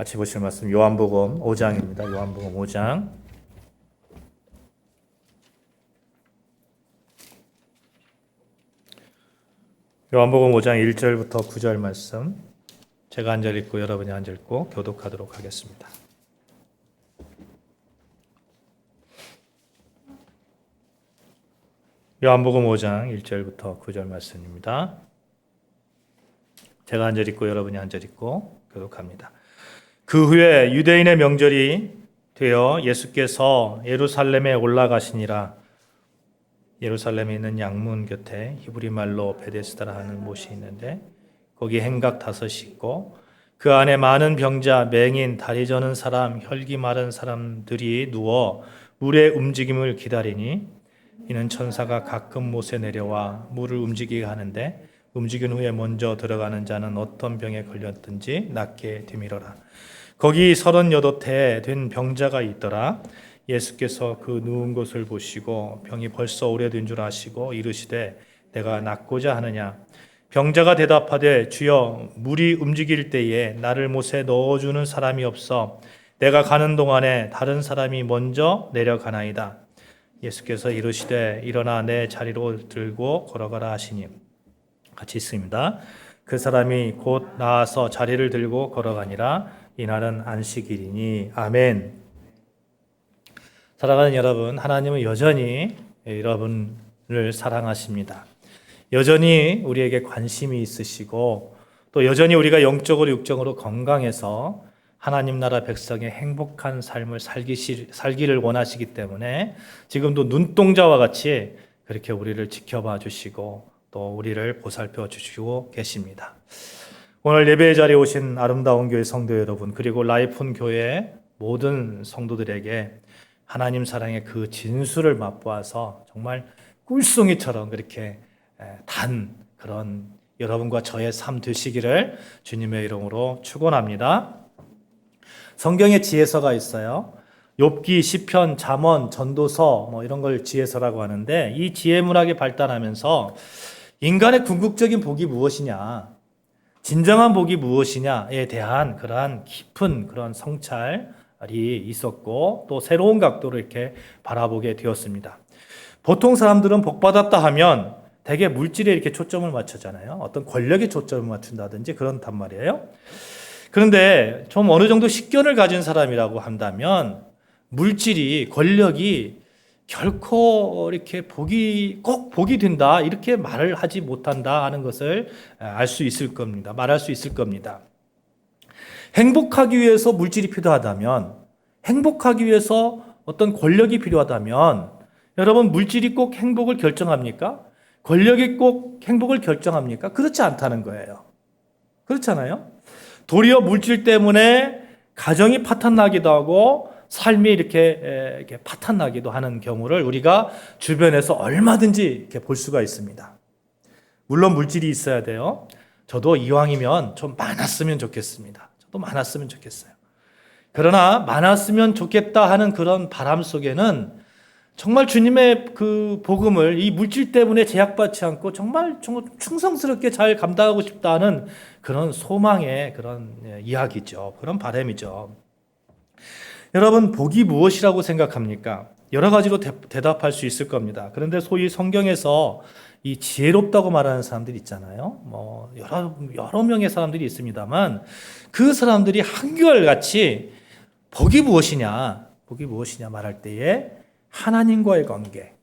같이 보실 말씀 요한복음 5장입니다. 요한복음 5장. 요한복음 5장 1절부터 9절 말씀. 제가 한 절 읽고 여러분이 한 절 읽고 교독하도록 하겠습니다. 요한복음 5장 1절부터 9절 말씀입니다. 제가 한 절 읽고 여러분이 한 절 읽고 교독합니다. 그 후에 유대인의 명절이 되어 예수께서 예루살렘에 올라가시니라. 예루살렘에 있는 양문 곁에 히브리 말로 베데스다라 하는 못이 있는데 거기 행각 5이 있고 그 안에 많은 병자, 맹인, 다리 저는 사람, 혈기 마른 사람들이 누워 물의 움직임을 기다리니 이는 천사가 가끔 못에 내려와 물을 움직이게 하는데 움직인 후에 먼저 들어가는 자는 어떤 병에 걸렸든지 낫게 되밀어라. 거기 38해 된 병자가 있더라. 예수께서 그 누운 것을 보시고 병이 벌써 오래된 줄 아시고 이르시되 내가 낫고자 하느냐. 병자가 대답하되 주여 물이 움직일 때에 나를 못에 넣어주는 사람이 없어 내가 가는 동안에 다른 사람이 먼저 내려가나이다. 예수께서 이르시되 일어나 내 자리로 들고 걸어가라 하시니 같이 있습니다. 그 사람이 곧 나와서 자리를 들고 걸어가니라. 이날은 안식일이니. 아멘. 사랑하는 여러분, 하나님은 여전히 여러분을 사랑하십니다. 여전히 우리에게 관심이 있으시고 또 여전히 우리가 영적으로 육적으로 건강해서 하나님 나라 백성의 행복한 삶을 살기를 원하시기 때문에 지금도 눈동자와 같이 그렇게 우리를 지켜봐 주시고 또 우리를 보살펴 주시고 계십니다. 오늘 예배의 자리에 오신 아름다운 교회 성도 여러분, 그리고 라이폰 교회 모든 성도들에게 하나님 사랑의 그 진수를 맛보아서 정말 꿀송이처럼 그렇게 단 그런 여러분과 저의 삶 되시기를 주님의 이름으로 축원합니다. 성경에 지혜서가 있어요. 욥기, 시편, 잠언, 전도서 이런 걸 지혜서라고 하는데 이 지혜 문학이 발달하면서 인간의 궁극적인 복이 무엇이냐, 진정한 복이 무엇이냐에 대한 그러한 깊은 그런 성찰이 있었고 또 새로운 각도로 이렇게 바라보게 되었습니다. 보통 사람들은 복 받았다 하면 대개 물질에 이렇게 초점을 맞추잖아요. 어떤 권력에 초점을 맞춘다든지 그런단 말이에요. 그런데 좀 어느 정도 식견을 가진 사람이라고 한다면 물질이, 권력이 결코 이렇게 꼭 복이 된다 이렇게 말을 하지 못한다 하는 것을 알 수 있을 겁니다. 말할 수 있을 겁니다. 행복하기 위해서 물질이 필요하다면, 행복하기 위해서 어떤 권력이 필요하다면 여러분 물질이 꼭 행복을 결정합니까? 권력이 꼭 행복을 결정합니까? 그렇지 않다는 거예요. 그렇잖아요. 도리어 물질 때문에 가정이 파탄나기도 하고 삶이 이렇게 파탄나기도 하는 경우를 우리가 주변에서 얼마든지 이렇게 볼 수가 있습니다. 물론 물질이 있어야 돼요. 저도 이왕이면 좀 많았으면 좋겠습니다. 저도 많았으면 좋겠어요. 그러나 많았으면 좋겠다 하는 그런 바람 속에는 정말 주님의 그 복음을 이 물질 때문에 제약받지 않고 정말 충성스럽게 잘 감당하고 싶다는 그런 소망의 그런 이야기죠. 그런 바람이죠. 여러분, 복이 무엇이라고 생각합니까? 여러 가지로 대답할 수 있을 겁니다. 그런데 소위 성경에서 이 지혜롭다고 말하는 사람들이 있잖아요. 여러 명의 사람들이 있습니다만 그 사람들이 한결같이 복이 무엇이냐 말할 때에 하나님과의 관계,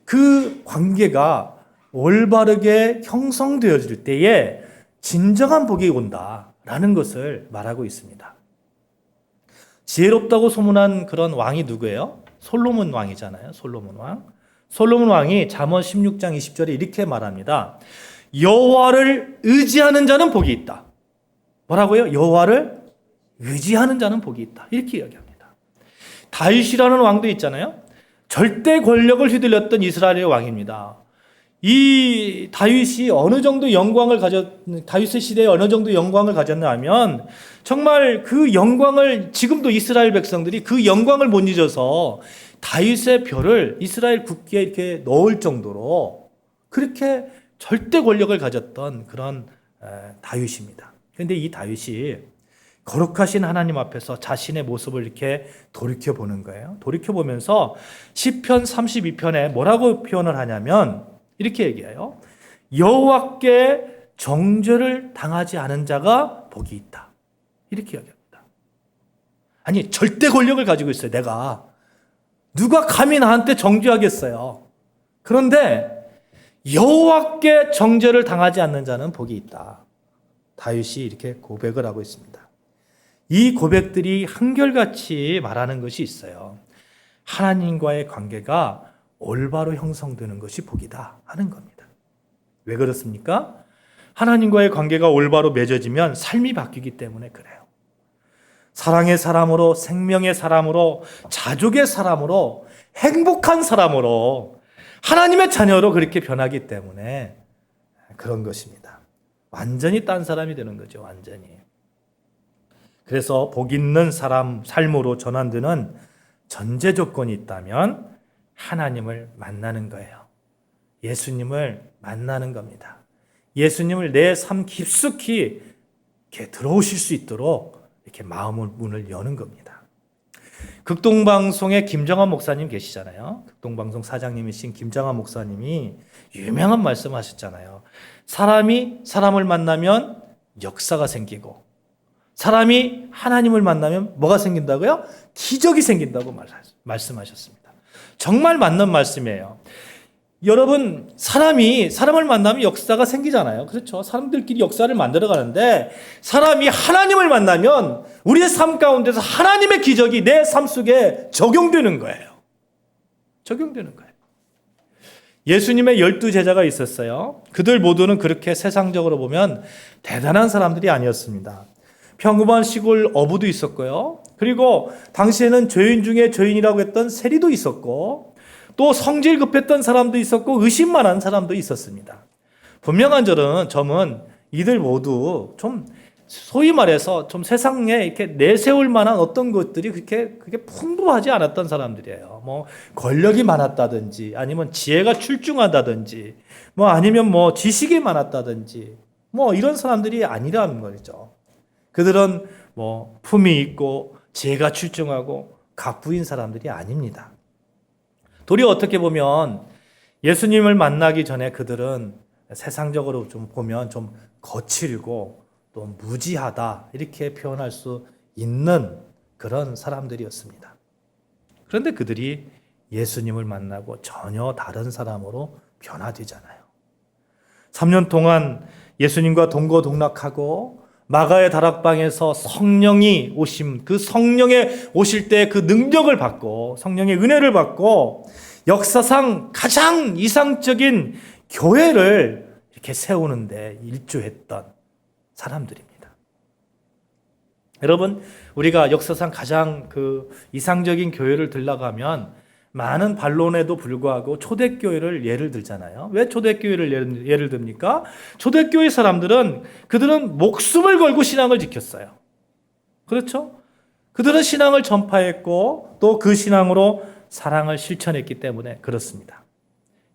그 관계가 올바르게 형성되어질 때에 진정한 복이 온다라는 것을 말하고 있습니다. 지혜롭다고 소문한 그런 왕이 누구예요? 솔로몬 왕이잖아요. 솔로몬 왕. 솔로몬 왕이 잠언 16장 20절에 이렇게 말합니다. 여호와를 의지하는 자는 복이 있다. 뭐라고요? 여호와를 의지하는 자는 복이 있다. 이렇게 이야기합니다. 다윗이라는 왕도 있잖아요. 절대 권력을 휘둘렸던 이스라엘의 왕입니다. 이 다윗이 다윗의 시대에 어느 정도 영광을 가졌냐 하면 정말 그 영광을 지금도 이스라엘 백성들이 그 영광을 못 잊어서 다윗의 별을 이스라엘 국기에 이렇게 넣을 정도로 그렇게 절대 권력을 가졌던 그런 다윗입니다. 그런데 이 다윗이 거룩하신 하나님 앞에서 자신의 모습을 이렇게 돌이켜보는 거예요. 돌이켜보면서 시편 32편에 뭐라고 표현을 하냐면 이렇게 얘기해요. 여호와께 정죄를 당하지 않은 자가 복이 있다. 이렇게 이야기합니다. 아니, 절대 권력을 가지고 있어요. 내가. 누가 감히 나한테 정죄하겠어요. 그런데 여호와께 정죄를 당하지 않는 자는 복이 있다. 다윗이 이렇게 고백을 하고 있습니다. 이 고백들이 한결같이 말하는 것이 있어요. 하나님과의 관계가 올바로 형성되는 것이 복이다 하는 겁니다. 왜 그렇습니까? 하나님과의 관계가 올바로 맺어지면 삶이 바뀌기 때문에 그래요. 사랑의 사람으로, 생명의 사람으로, 자족의 사람으로, 행복한 사람으로, 하나님의 자녀로 그렇게 변하기 때문에 그런 것입니다. 완전히 딴 사람이 되는 거죠. 완전히. 그래서 복 있는 사람 삶으로 전환되는 전제 조건이 있다면 하나님을 만나는 거예요. 예수님을 만나는 겁니다. 예수님을 내 삶 깊숙이 이렇게 들어오실 수 있도록 이렇게 마음의 문을 여는 겁니다. 극동방송의 김정환 목사님 계시잖아요. 극동방송 사장님이신 김정환 목사님이 유명한 말씀하셨잖아요. 사람이 사람을 만나면 역사가 생기고 사람이 하나님을 만나면 뭐가 생긴다고요? 기적이 생긴다고 말씀하셨습니다. 정말 맞는 말씀이에요. 여러분, 사람이 사람을 만나면 역사가 생기잖아요. 그렇죠? 사람들끼리 역사를 만들어 가는데 사람이 하나님을 만나면 우리의 삶 가운데서 하나님의 기적이 내 삶 속에 적용되는 거예요. 적용되는 거예요. 예수님의 12제자가 있었어요. 그들 모두는 그렇게 세상적으로 보면 대단한 사람들이 아니었습니다. 평범한 시골 어부도 있었고요. 그리고 당시에는 죄인 중에 죄인이라고 했던 세리도 있었고 또 성질 급했던 사람도 있었고 의심만 한 사람도 있었습니다. 분명한 점은 이들 모두 좀 소위 말해서 좀 세상에 이렇게 내세울 만한 어떤 것들이 그렇게 풍부하지 않았던 사람들이에요. 뭐 권력이 많았다든지 아니면 지혜가 출중하다든지 뭐 아니면 뭐 지식이 많았다든지 뭐 이런 사람들이 아니라는 거죠. 그들은 뭐 품이 있고 지혜가 출중하고 갑부인 사람들이 아닙니다. 도리어 어떻게 보면 예수님을 만나기 전에 그들은 세상적으로 좀 보면 좀 거칠고 또 무지하다 이렇게 표현할 수 있는 그런 사람들이었습니다. 그런데 그들이 예수님을 만나고 전혀 다른 사람으로 변화되잖아요. 3년 동안 예수님과 동거동락하고 마가의 다락방에서 성령이 오심, 그 성령에 오실 때 그 능력을 받고 성령의 은혜를 받고 역사상 가장 이상적인 교회를 이렇게 세우는데 일조했던 사람들입니다. 여러분, 우리가 역사상 가장 그 이상적인 교회를 들러가면 많은 반론에도 불구하고 초대교회를 예를 들잖아요. 왜 초대교회를 예를 듭니까? 초대교회 사람들은 그들은 목숨을 걸고 신앙을 지켰어요. 그렇죠? 그들은 신앙을 전파했고 또 그 신앙으로 사랑을 실천했기 때문에 그렇습니다.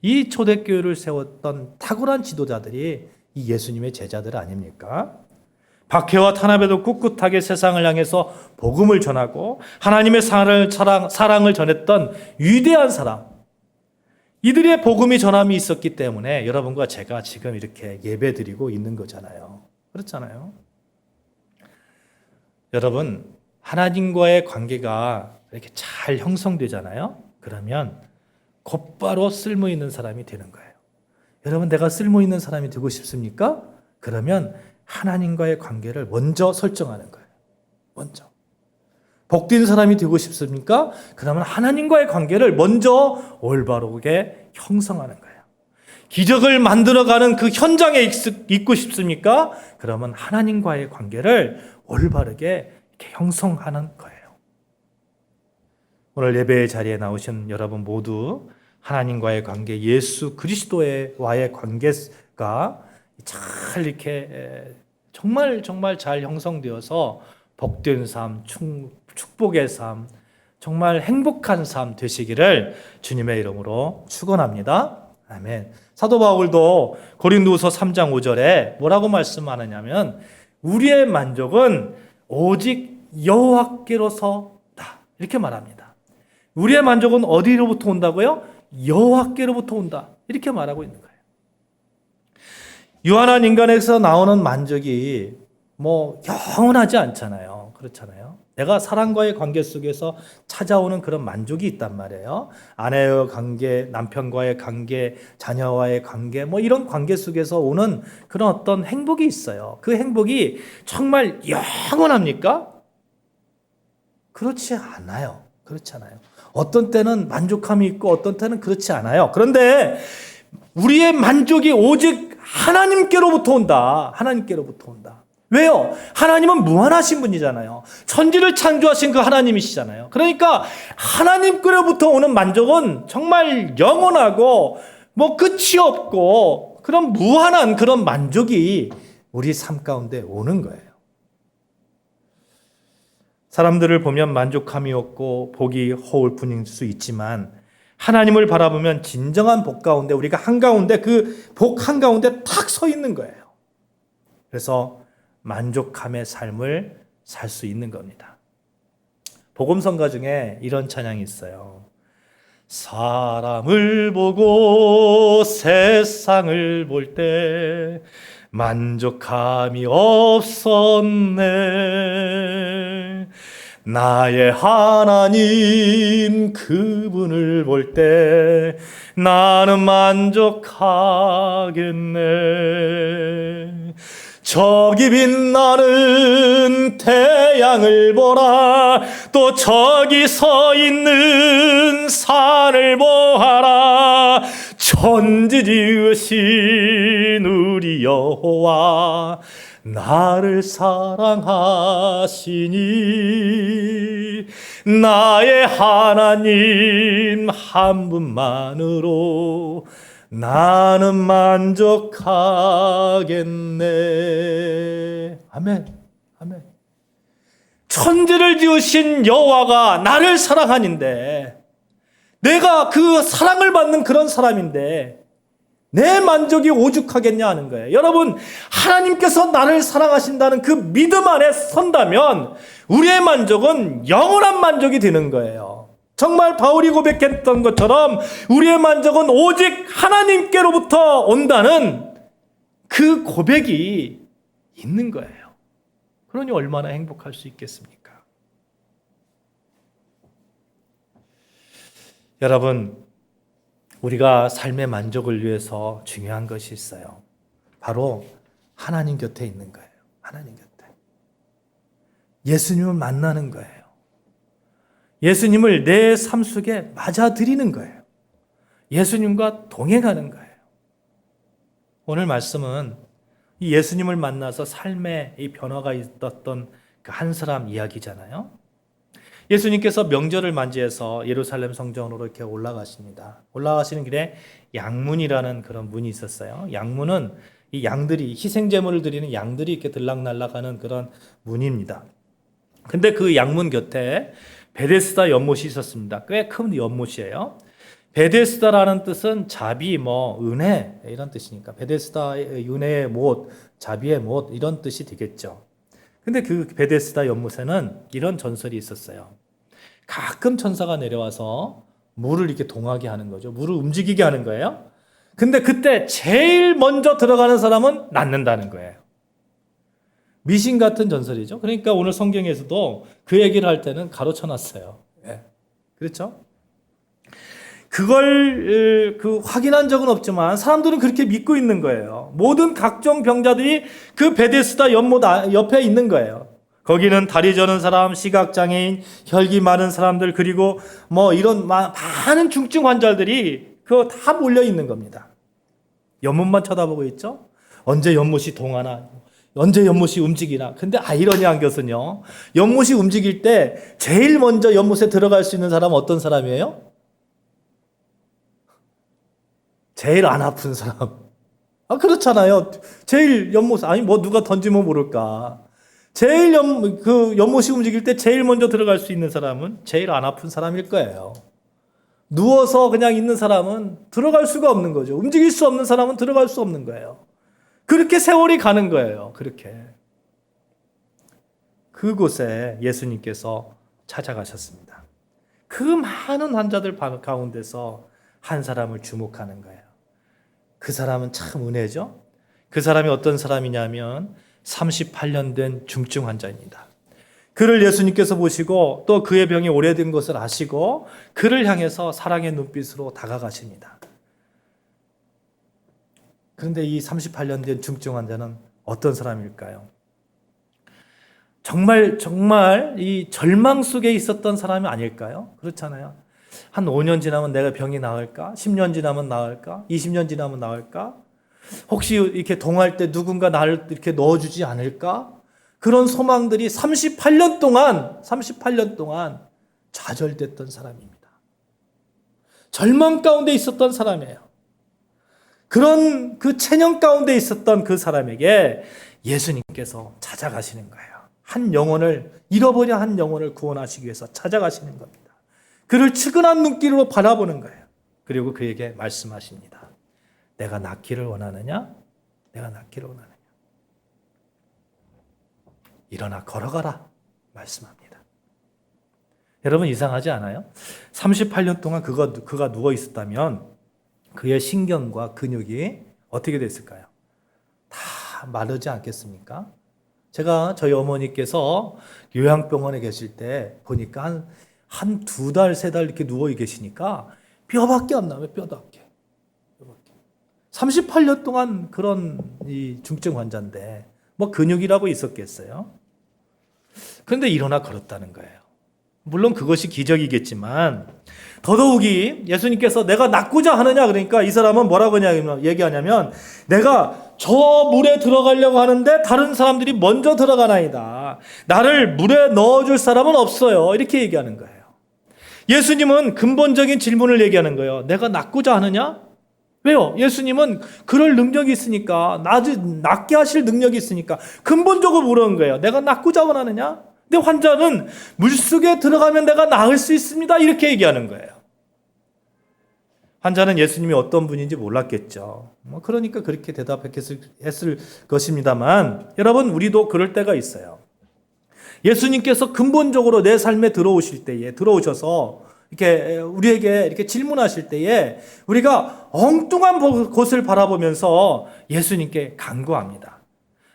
이 초대교회를 세웠던 탁월한 지도자들이 이 예수님의 제자들 아닙니까? 박해와 탄압에도 꿋꿋하게 세상을 향해서 복음을 전하고 하나님의 사랑을 전했던 위대한 사람. 이들의 복음이 전함이 있었기 때문에 여러분과 제가 지금 이렇게 예배드리고 있는 거잖아요. 그렇잖아요. 여러분, 하나님과의 관계가 이렇게 잘 형성되잖아요. 그러면 곧바로 쓸모 있는 사람이 되는 거예요. 여러분, 내가 쓸모 있는 사람이 되고 싶습니까? 그러면 하나님과의 관계를 먼저 설정하는 거예요. 먼저. 복된 사람이 되고 싶습니까? 그러면 하나님과의 관계를 먼저 올바르게 형성하는 거예요. 기적을 만들어가는 그 현장에 있고 싶습니까? 그러면 하나님과의 관계를 올바르게 이렇게 형성하는 거예요. 오늘 예배의 자리에 나오신 여러분 모두 하나님과의 관계, 예수 그리스도와의 관계가 잘 이렇게 정말 잘 형성되어서 복된 삶, 축복의 삶, 정말 행복한 삶 되시기를 주님의 이름으로 축원합니다. 아멘. 사도 바울도 고린도후서 3장 5절에 뭐라고 말씀하느냐면 우리의 만족은 오직 여호와께로서다. 이렇게 말합니다. 우리의 만족은 어디로부터 온다고요? 여호와께로부터 온다. 이렇게 말하고 있는 거예요. 유한한 인간에서 나오는 만족이 영원하지 않잖아요. 그렇잖아요. 내가 사람과의 관계 속에서 찾아오는 그런 만족이 있단 말이에요. 아내의 관계, 남편과의 관계, 자녀와의 관계, 이런 관계 속에서 오는 그런 어떤 행복이 있어요. 그 행복이 정말 영원합니까? 그렇지 않아요. 그렇지 않아요. 어떤 때는 만족함이 있고 어떤 때는 그렇지 않아요. 그런데 우리의 만족이 오직 하나님께로부터 온다. 하나님께로부터 온다. 왜요? 하나님은 무한하신 분이잖아요. 천지를 창조하신 그 하나님이시잖아요. 그러니까 하나님께로부터 오는 만족은 정말 영원하고 끝이 없고 그런 무한한 그런 만족이 우리 삶 가운데 오는 거예요. 사람들을 보면 만족함이 없고 복이 허울 뿐일 수 있지만 하나님을 바라보면 진정한 복 가운데 우리가 한가운데 그 복 한가운데 탁 서 있는 거예요. 그래서 만족함의 삶을 살 수 있는 겁니다. 복음성가 중에 이런 찬양이 있어요. 사람을 보고 세상을 볼 때 만족함이 없었네. 나의 하나님 그분을 볼 때 나는 만족하겠네. 저기 빛나는 태양을 보라. 또 저기 서 있는 산을 보아라. 천지 지으신 우리 여호와 나를 사랑하시니 나의 하나님 한 분만으로 나는 만족하겠네. 아멘. 아멘. 천지를 지으신 여호와가 나를 사랑하는데 내가 그 사랑을 받는 그런 사람인데 내 만족이 오죽하겠냐 하는 거예요. 여러분, 하나님께서 나를 사랑하신다는 그 믿음 안에 선다면 우리의 만족은 영원한 만족이 되는 거예요. 정말 바울이 고백했던 것처럼 우리의 만족은 오직 하나님께로부터 온다는 그 고백이 있는 거예요. 그러니 얼마나 행복할 수 있겠습니까? 여러분, 우리가 삶의 만족을 위해서 중요한 것이 있어요. 바로 하나님 곁에 있는 거예요. 하나님 곁에. 예수님을 만나는 거예요. 예수님을 내 삶 속에 맞아들이는 거예요. 예수님과 동행하는 거예요. 오늘 말씀은 이 예수님을 만나서 삶의 이 변화가 있었던 그 한 사람 이야기잖아요. 예수님께서 명절을 맞이해서 예루살렘 성전으로 이렇게 올라가십니다. 올라가시는 길에 양문이라는 그런 문이 있었어요. 양문은 이 양들이 희생제물을 드리는 양들이 이렇게 들락날락하는 그런 문입니다. 근데 그 양문 곁에 베데스다 연못이 있었습니다. 꽤 큰 연못이에요. 베데스다라는 뜻은 자비, 은혜 이런 뜻이니까 베데스다의 은혜의 못, 자비의 못 이런 뜻이 되겠죠. 근데 그 베데스다 연못에는 이런 전설이 있었어요. 가끔 천사가 내려와서 물을 이렇게 동하게 하는 거죠. 물을 움직이게 하는 거예요. 근데 그때 제일 먼저 들어가는 사람은 낫는다는 거예요. 미신 같은 전설이죠. 그러니까 오늘 성경에서도 그 얘기를 할 때는 가로쳐 놨어요. 예. 그렇죠? 그걸 확인한 적은 없지만 사람들은 그렇게 믿고 있는 거예요. 모든 각종 병자들이 그 베데스다 연못 옆에 있는 거예요. 거기는 다리 저는 사람, 시각장애인, 혈기 많은 사람들, 그리고 이런 많은 중증 환자들이 그거 다 몰려 있는 겁니다. 연못만 쳐다보고 있죠? 언제 연못이 동하나, 언제 연못이 움직이나. 근데 아이러니한 것은요, 연못이 움직일 때 제일 먼저 연못에 들어갈 수 있는 사람은 어떤 사람이에요? 제일 안 아픈 사람. 그렇잖아요. 제일 연못, 누가 던지면 모를까. 제일 연못이 움직일 때 제일 먼저 들어갈 수 있는 사람은 제일 안 아픈 사람일 거예요. 누워서 그냥 있는 사람은 들어갈 수가 없는 거죠. 움직일 수 없는 사람은 들어갈 수 없는 거예요. 그렇게 세월이 가는 거예요. 그렇게. 그곳에 예수님께서 찾아가셨습니다. 그 많은 환자들 가운데서 한 사람을 주목하는 거예요. 그 사람은 참 은혜죠. 그 사람이 어떤 사람이냐면 38년 된 중증 환자입니다. 그를 예수님께서 보시고 또 그의 병이 오래된 것을 아시고 그를 향해서 사랑의 눈빛으로 다가가십니다. 그런데 이 38년 된 중증 환자는 어떤 사람일까요? 정말 이 절망 속에 있었던 사람이 아닐까요? 그렇잖아요. 한 5년 지나면 내가 병이 나을까? 10년 지나면 나을까? 20년 지나면 나을까? 혹시 이렇게 동할 때 누군가 나를 이렇게 넣어주지 않을까? 그런 소망들이 38년 동안 좌절됐던 사람입니다. 절망 가운데 있었던 사람이에요. 그런 그 체념 가운데 있었던 그 사람에게 예수님께서 찾아가시는 거예요. 잃어버린 한 영혼을 구원하시기 위해서 찾아가시는 겁니다. 그를 측은한 눈길로 바라보는 거예요. 그리고 그에게 말씀하십니다. 내가 낫기를 원하느냐? 내가 낫기를 원하느냐? 일어나 걸어가라. 말씀합니다. 여러분 이상하지 않아요? 38년 동안 그가 누워 있었다면 그의 신경과 근육이 어떻게 됐을까요? 다 마르지 않겠습니까? 제가 저희 어머니께서 요양병원에 계실 때 보니까 한 2달, 3달 이렇게 누워 계시니까 뼈밖에 안 나와요. 뼈밖에. 38년 동안 그런 이 중증 환자인데 뭐 근육이라고 있었겠어요? 그런데 일어나 걸었다는 거예요. 물론 그것이 기적이겠지만 더더욱이 예수님께서 내가 낫고자 하느냐 그러니까 이 사람은 뭐라고 얘기하냐면 내가 저 물에 들어가려고 하는데 다른 사람들이 먼저 들어가나이다. 나를 물에 넣어줄 사람은 없어요. 이렇게 얘기하는 거예요. 예수님은 근본적인 질문을 얘기하는 거예요. 내가 낫고자 하느냐? 왜요? 예수님은 그럴 능력이 있으니까 낫게 하실 능력이 있으니까 근본적으로 물은 거예요. 내가 낫고자 원하느냐? 근데 환자는 물속에 들어가면 내가 나을 수 있습니다. 이렇게 얘기하는 거예요. 환자는 예수님이 어떤 분인지 몰랐겠죠. 그러니까 그렇게 대답했을 것입니다만 여러분 우리도 그럴 때가 있어요. 예수님께서 근본적으로 내 삶에 들어오셔서 이렇게 우리에게 이렇게 질문하실 때에 우리가 엉뚱한 곳을 바라보면서 예수님께 간구합니다.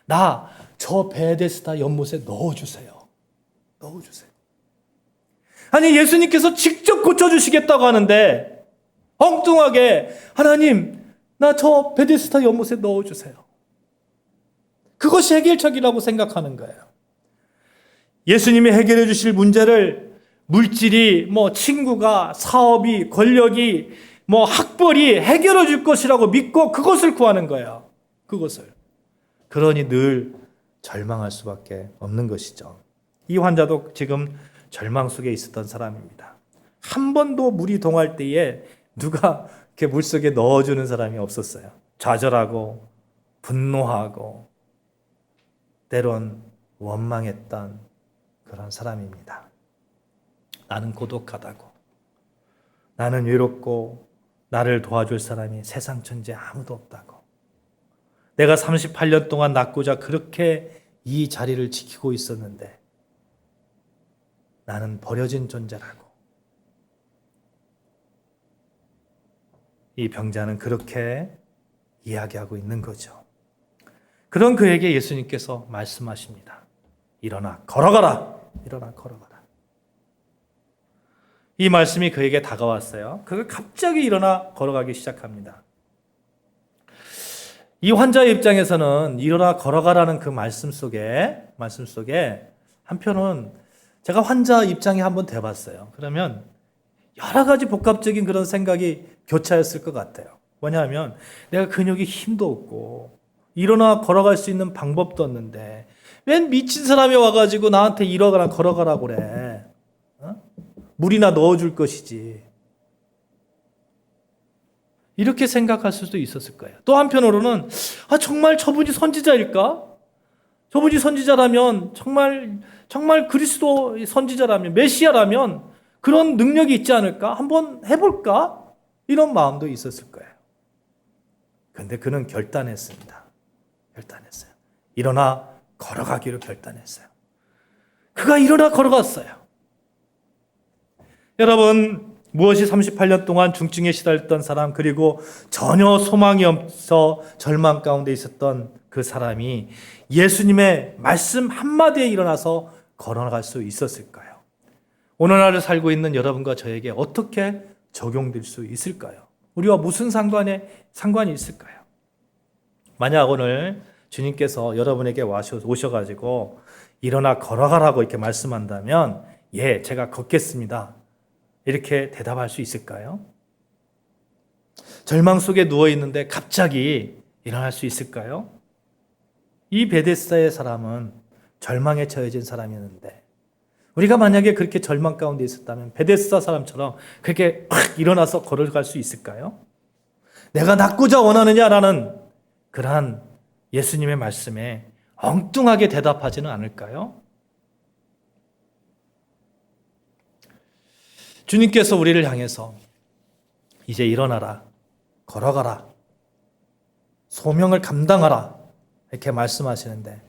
나 저 베데스다 연못에 넣어주세요. 아니 예수님께서 직접 고쳐주시겠다고 하는데 엉뚱하게 하나님 나 저 베데스다 연못에 넣어주세요. 그것이 해결책이라고 생각하는 거예요. 예수님이 해결해 주실 문제를 물질이 친구가 사업이 권력이 학벌이 해결해 줄 것이라고 믿고 그것을 구하는 거예요. 그러니 늘 절망할 수밖에 없는 것이죠. 이 환자도 지금 절망 속에 있었던 사람입니다. 한 번도 물이 동할 때에 누가 이렇게 물속에 넣어주는 사람이 없었어요. 좌절하고 분노하고 때론 원망했던 그런 사람입니다. 나는 고독하다고, 나는 외롭고 나를 도와줄 사람이 세상 천지에 아무도 없다고, 내가 38년 동안 낫고자 그렇게 이 자리를 지키고 있었는데 나는 버려진 존재라고. 이 병자는 그렇게 이야기하고 있는 거죠. 그런 그에게 예수님께서 말씀하십니다. 일어나 걸어가라. 이 말씀이 그에게 다가왔어요. 그가 갑자기 일어나 걸어가기 시작합니다. 이 환자의 입장에서는 일어나 걸어가라는 그 말씀 속에 한편은 제가 환자 입장에 한번 대봤어요. 그러면 여러 가지 복합적인 그런 생각이 교차했을 것 같아요. 뭐냐면 내가 근육이 힘도 없고 일어나 걸어갈 수 있는 방법도 없는데 웬 미친 사람이 와가지고 나한테 일어나 걸어가라고 그래. 물이나 넣어줄 것이지. 이렇게 생각할 수도 있었을 거예요. 또 한편으로는 정말 저분이 선지자일까? 저분이 선지자라면 정말 그리스도 선지자라면 메시아라면 그런 능력이 있지 않을까? 한번 해볼까? 이런 마음도 있었을 거예요. 그런데 그는 결단했습니다. 일어나 걸어가기로 결단했어요. 그가 일어나 걸어갔어요. 여러분, 무엇이 38년 동안 중증에 시달렸던 사람, 그리고 전혀 소망이 없어 절망 가운데 있었던 그 사람이 예수님의 말씀 한마디에 일어나서 걸어갈 수 있었을까요? 오늘날을 살고 있는 여러분과 저에게 어떻게 적용될 수 있을까요? 우리와 무슨 상관이 있을까요? 만약 오늘 주님께서 여러분에게 오셔가지고 일어나 걸어가라고 이렇게 말씀한다면, 예, 제가 걷겠습니다, 이렇게 대답할 수 있을까요? 절망 속에 누워 있는데 갑자기 일어날 수 있을까요? 이 베데스다의 사람은 절망에 처해진 사람이었는데, 우리가 만약에 그렇게 절망 가운데 있었다면 베데스다 사람처럼 그렇게 확 일어나서 걸어갈 수 있을까요? 내가 낫고자 원하느냐라는 그러한 예수님의 말씀에 엉뚱하게 대답하지는 않을까요? 주님께서 우리를 향해서 이제 일어나라, 걸어가라, 소명을 감당하라 이렇게 말씀하시는데,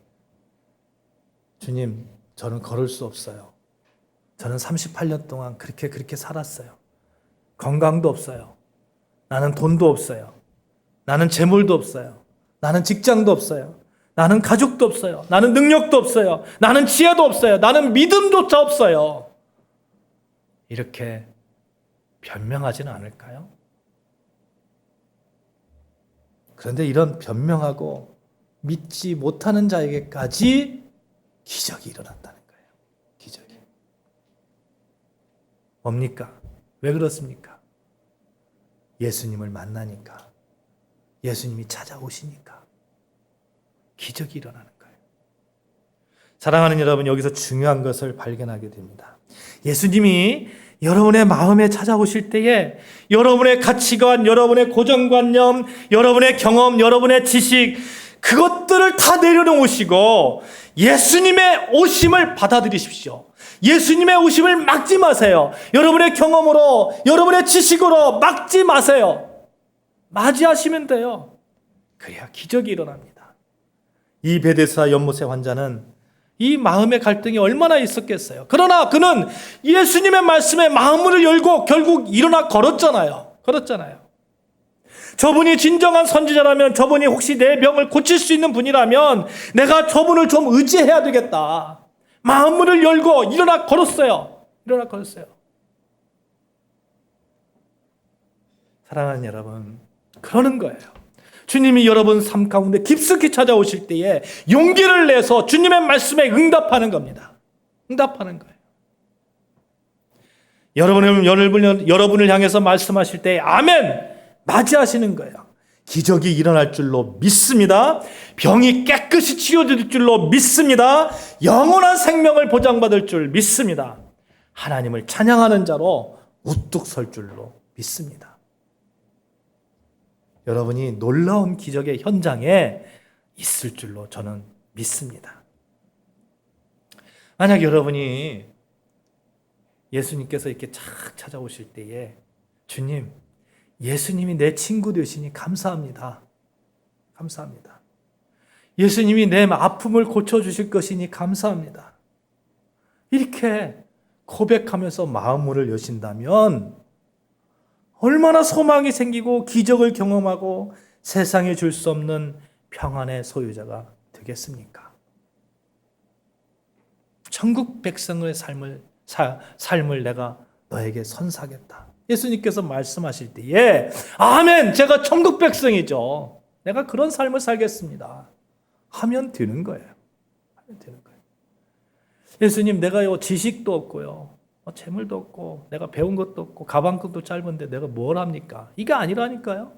주님, 저는 걸을 수 없어요. 저는 38년 동안 그렇게 살았어요. 건강도 없어요. 나는 돈도 없어요. 나는 재물도 없어요. 나는 직장도 없어요. 나는 가족도 없어요. 나는 능력도 없어요. 나는 지혜도 없어요. 나는 믿음조차 없어요. 이렇게 변명하지는 않을까요? 그런데 이런 변명하고 믿지 못하는 자에게까지 기적이 일어난다는 거예요. 기적이. 뭡니까? 왜 그렇습니까? 예수님을 만나니까, 예수님이 찾아오시니까 기적이 일어나는 거예요. 사랑하는 여러분, 여기서 중요한 것을 발견하게 됩니다. 예수님이 여러분의 마음에 찾아오실 때에 여러분의 가치관, 여러분의 고정관념, 여러분의 경험, 여러분의 지식, 그것들을 다 내려놓으시고 예수님의 오심을 받아들이십시오. 예수님의 오심을 막지 마세요. 여러분의 경험으로, 여러분의 지식으로 막지 마세요. 맞이하시면 돼요. 그래야 기적이 일어납니다. 이 베데스다 연못의 환자는 이 마음의 갈등이 얼마나 있었겠어요. 그러나 그는 예수님의 말씀에 마음을 열고 결국 일어나 걸었잖아요. 저분이 진정한 선지자라면, 저분이 혹시 내 병을 고칠 수 있는 분이라면 내가 저분을 좀 의지해야 되겠다. 마음문을 열고 일어나 걸었어요. 사랑하는 여러분, 그러는 거예요. 주님이 여러분 삶 가운데 깊숙이 찾아오실 때에 용기를 내서 주님의 말씀에 응답하는 겁니다. 응답하는 거예요. 여러분을 향해서 말씀하실 때에 아멘! 맞이하시는 거예요. 기적이 일어날 줄로 믿습니다. 병이 깨끗이 치료될 줄로 믿습니다. 영원한 생명을 보장받을 줄 믿습니다. 하나님을 찬양하는 자로 우뚝 설 줄로 믿습니다. 여러분이 놀라운 기적의 현장에 있을 줄로 저는 믿습니다. 만약 여러분이 예수님께서 이렇게 착 찾아오실 때에, 주님, 예수님이 내 친구 되시니 감사합니다. 예수님이 내 아픔을 고쳐주실 것이니 감사합니다. 이렇게 고백하면서 마음문을 여신다면 얼마나 소망이 생기고 기적을 경험하고 세상에 줄 수 없는 평안의 소유자가 되겠습니까? 천국 백성의 삶을 내가 너에게 선사하겠다. 예수님께서 말씀하실 때에 아멘, 제가 천국 백성이죠. 내가 그런 삶을 살겠습니다. 하면 되는 거예요. 예수님, 내가 지식도 없고요, 재물도 없고, 내가 배운 것도 없고, 가방끈도 짧은데 내가 뭘 합니까? 이게 아니라니까요.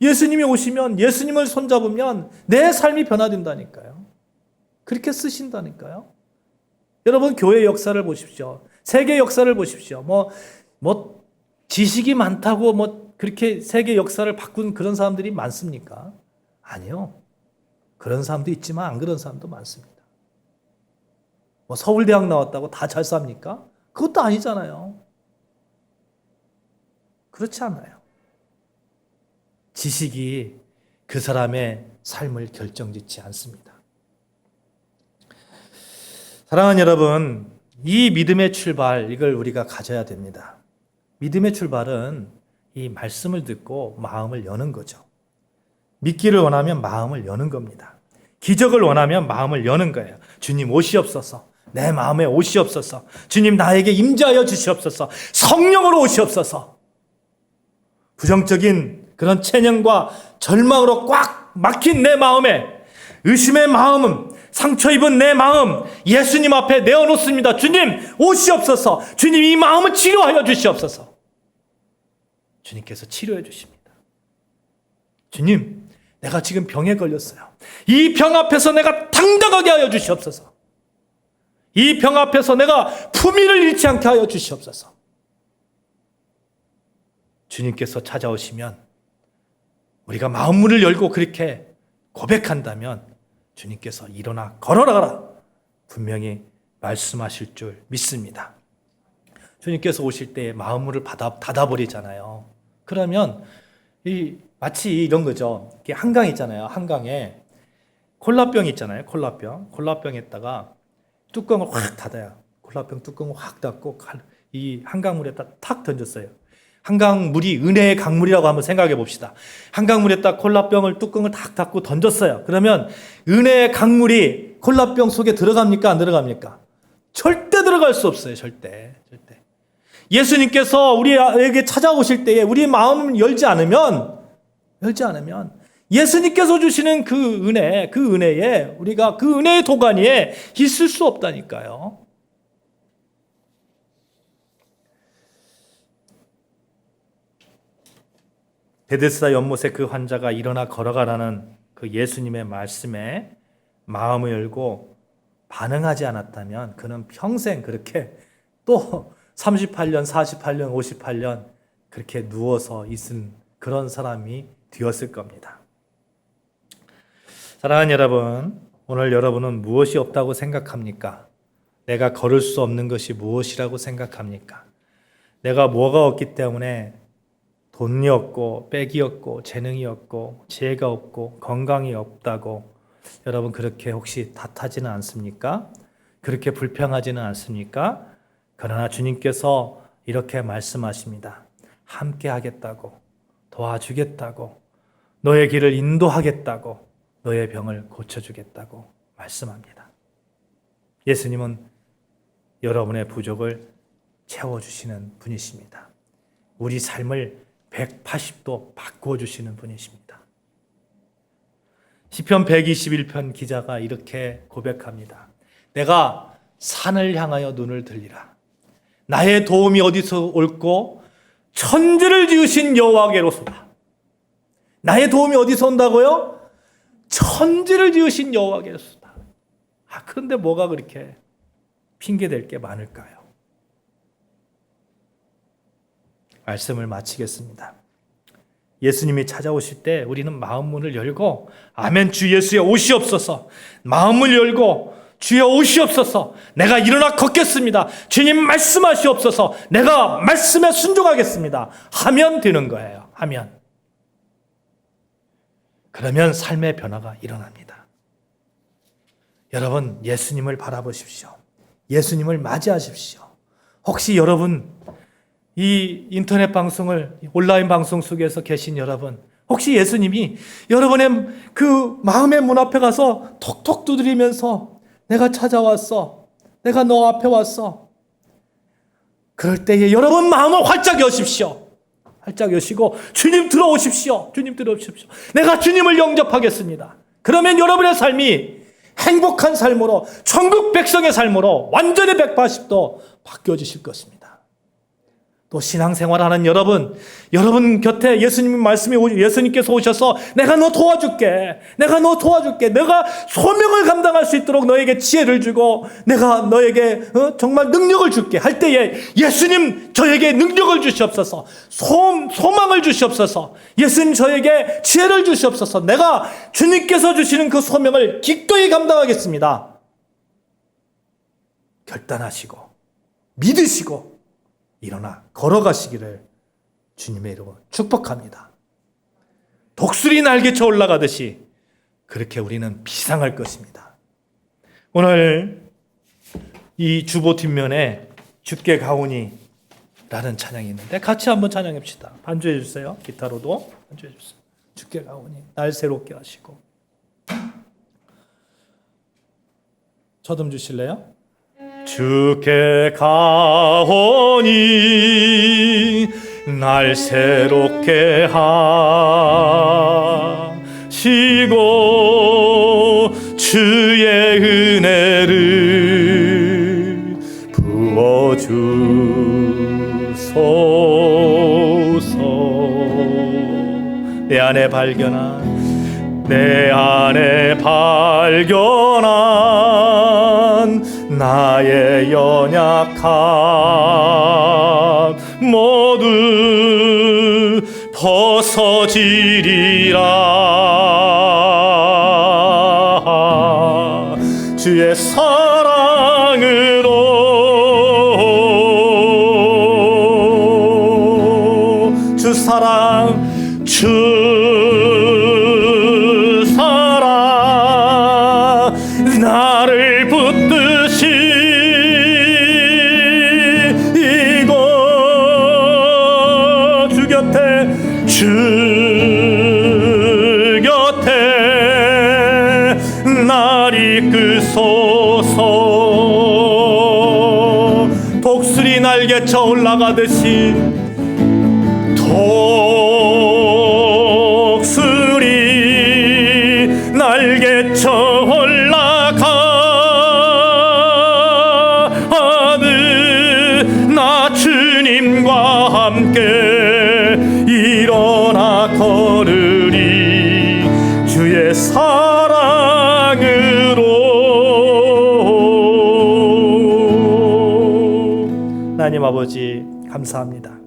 예수님이 오시면, 예수님을 손잡으면 내 삶이 변화된다니까요. 그렇게 쓰신다니까요. 여러분, 교회 역사를 보십시오. 세계 역사를 보십시오. 지식이 많다고 그렇게 세계 역사를 바꾼 그런 사람들이 많습니까? 아니요. 그런 사람도 있지만 안 그런 사람도 많습니다. 서울대학 나왔다고 다 잘 삽니까? 그것도 아니잖아요. 그렇지 않아요. 지식이 그 사람의 삶을 결정짓지 않습니다. 사랑하는 여러분, 이 믿음의 출발, 이걸 우리가 가져야 됩니다. 믿음의 출발은 이 말씀을 듣고 마음을 여는 거죠. 믿기를 원하면 마음을 여는 겁니다. 기적을 원하면 마음을 여는 거예요. 주님 오시옵소서. 내 마음에 오시옵소서. 주님 나에게 임재하여 주시옵소서. 성령으로 오시옵소서. 부정적인 그런 체념과 절망으로 꽉 막힌 내 마음에, 의심의 마음은, 상처 입은 내 마음 예수님 앞에 내어놓습니다. 주님 오시옵소서. 주님 이 마음을 치료하여 주시옵소서. 주님께서 치료해 주십니다. 주님, 내가 지금 병에 걸렸어요. 이 병 앞에서 내가 당당하게 하여 주시옵소서. 이 병 앞에서 내가 품위를 잃지 않게 하여 주시옵소서. 주님께서 찾아오시면 우리가 마음문을 열고 그렇게 고백한다면 주님께서 일어나 걸어가라 분명히 말씀하실 줄 믿습니다. 주님께서 오실 때 마음문을 닫아버리잖아요. 그러면 마치 이런 거죠. 한강 있잖아요. 한강에 콜라병 있잖아요. 콜라병에다가 뚜껑을 확 닫아요. 콜라병 뚜껑을 확 닫고 이 한강물에다 탁 던졌어요. 한강물이 은혜의 강물이라고 한번 생각해 봅시다. 한강물에다 콜라병을 뚜껑을 탁 닫고 던졌어요. 그러면 은혜의 강물이 콜라병 속에 들어갑니까? 안 들어갑니까? 절대 들어갈 수 없어요. 절대. 예수님께서 우리에게 찾아오실 때에 우리 마음을 열지 않으면 예수님께서 주시는 그 은혜에 우리가 그 은혜의 도가니에 있을 수 없다니까요. 베데스다 연못에 그 환자가 일어나 걸어가라는 그 예수님의 말씀에 마음을 열고 반응하지 않았다면 그는 평생 그렇게 또 38년, 48년, 58년 그렇게 누워서 있은 그런 사람이 되었을 겁니다. 사랑하는 여러분, 오늘 여러분은 무엇이 없다고 생각합니까? 내가 걸을 수 없는 것이 무엇이라고 생각합니까? 내가 뭐가 없기 때문에 돈이 없고 빽이 없고 재능이 없고 지혜가 없고 건강이 없다고 여러분 그렇게 혹시 탓하지는 않습니까? 그렇게 불평하지는 않습니까? 그러나 주님께서 이렇게 말씀하십니다. 함께 하겠다고, 도와주겠다고, 너의 길을 인도하겠다고, 너의 병을 고쳐주겠다고 말씀합니다. 예수님은 여러분의 부족을 채워주시는 분이십니다. 우리 삶을 180도 바꾸어 주시는 분이십니다. 시편 121편 기자가 이렇게 고백합니다. 내가 산을 향하여 눈을 들리라. 나의 도움이 어디서 올꼬? 천지를 지으신 여호와께로소다. 나의 도움이 어디서 온다고요? 천지를 지으신 여호와께로소다. 그런데 뭐가 그렇게 핑계댈 게 많을까요? 말씀을 마치겠습니다. 예수님이 찾아오실 때 우리는 마음문을 열고 아멘 주 예수여 오시옵소서, 마음을 열고 주여 오시옵소서, 내가 일어나 걷겠습니다, 주님 말씀하시옵소서, 내가 말씀에 순종하겠습니다 하면 되는 거예요. 하면. 그러면 삶의 변화가 일어납니다. 여러분 예수님을 바라보십시오. 예수님을 맞이하십시오. 혹시 여러분 이 인터넷 방송을 온라인 방송 속에서 계신 여러분, 혹시 예수님이 여러분의 그 마음의 문 앞에 가서 톡톡 두드리면서 내가 찾아왔어, 내가 너 앞에 왔어, 그럴 때에 여러분 마음을 활짝 여십시오. 활짝 여시고 주님 들어오십시오. 주님 들어오십시오. 내가 주님을 영접하겠습니다. 그러면 여러분의 삶이 행복한 삶으로, 천국 백성의 삶으로 완전히 180도 바뀌어지실 것입니다. 또 신앙생활하는 여러분 곁에 예수님께서 오셔서 내가 너 도와줄게, 내가 소명을 감당할 수 있도록 너에게 지혜를 주고 내가 너에게 정말 능력을 줄게 할 때에 예수님 저에게 능력을 주시옵소서, 소망을 주시옵소서, 예수님 저에게 지혜를 주시옵소서, 내가 주님께서 주시는 그 소명을 기꺼이 감당하겠습니다. 결단하시고 믿으시고 일어나 걸어가시기를 주님의 이름으로 축복합니다. 독수리 날개쳐 올라가듯이 그렇게 우리는 비상할 것입니다. 오늘 이 주보 뒷면에 주께 가오니 라는 찬양이 있는데 같이 한번 찬양합시다. 반주해 주세요. 기타로도 반주해 주세요. 주께 가오니 날 새롭게 하시고. 저좀 주실래요? 주께 가오니 날 새롭게 하시고 주의 은혜를 부어주소서. 내 안에 발견한 나의 연약함 모두 벗어지리라. 주의 사랑으로 주 사랑 나를 붙드시고 주 곁에 날 이끄소서. 독수리 날개쳐 올라가듯이 독수리 날개쳐 올라가듯 나 주님과 함께 일어나 걸으리. 주의 사랑으로. 하나님 아버지 감사합니다.